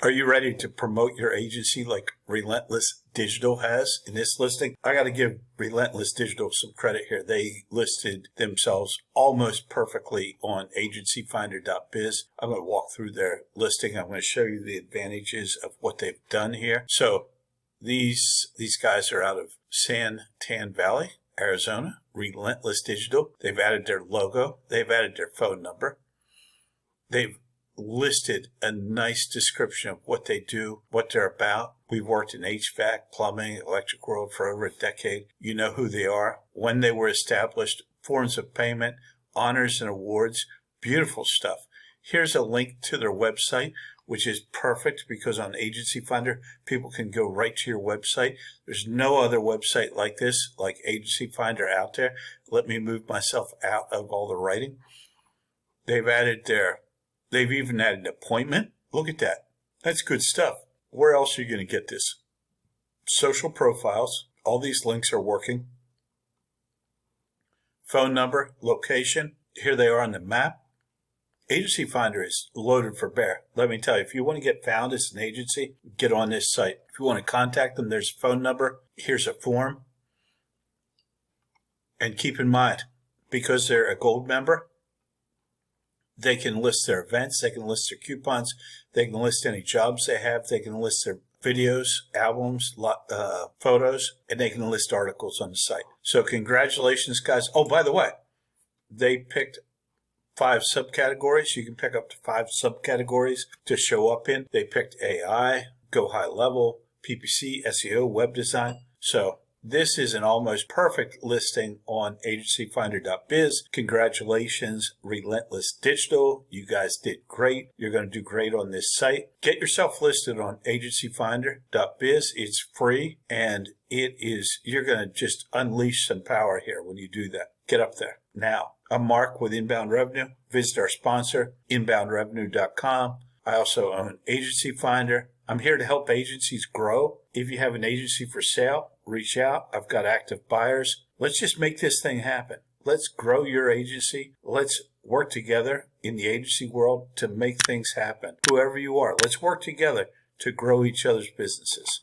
Are you ready to promote your agency like Relentless Digital has in this listing? I got to give Relentless Digital some credit here. They listed themselves almost perfectly on agencyfinder.biz. I'm going to walk through their listing. I'm going to show you the advantages of what they've done here. So these guys are out of San Tan Valley, Arizona. Relentless Digital. They've added their logo. They've added their phone number. They've listed a nice description of what they do, what they're about. We've worked in HVAC, plumbing, electric world for over a decade. You know who they are, when they were established, forms of payment, honors and awards, beautiful stuff. Here's a link to their website, which is perfect because on Agency Finder, people can go right to your website. There's no other website like this, like Agency Finder out there. Let me move myself out of all the writing. They've even added an appointment. Look at that. That's good stuff. Where else are you going to get this? Social profiles. All these links are working. Phone number, location. Here they are on the map. Agency Finder is loaded for bear. Let me tell you, if you want to get found as an agency, get on this site. If you want to contact them, there's a phone number. Here's a form. And keep in mind, because they're a gold member, they can list their events, they can list their coupons, they can list any jobs they have, they can list their videos, albums, photos, and they can list articles on the site. So congratulations, guys. Oh, by the way, they picked 5 subcategories. You can pick up to 5 subcategories to show up in. They picked AI, GoHighLevel, PPC, SEO, web design. So this is an almost perfect listing on agencyfinder.biz. Congratulations, Relentless Digital. You guys did great. You're going to do great on this site. Get yourself listed on agencyfinder.biz. It's free, and you're going to just unleash some power here when you do that. Get up there. Now, I'm Mark with Inbound Revenue. Visit our sponsor, inboundrevenue.com. I also own Agency Finder. I'm here to help agencies grow. If you have an agency for sale, reach out. I've got active buyers. Let's just make this thing happen. Let's grow your agency. Let's work together in the agency world to make things happen. Whoever you are, let's work together to grow each other's businesses.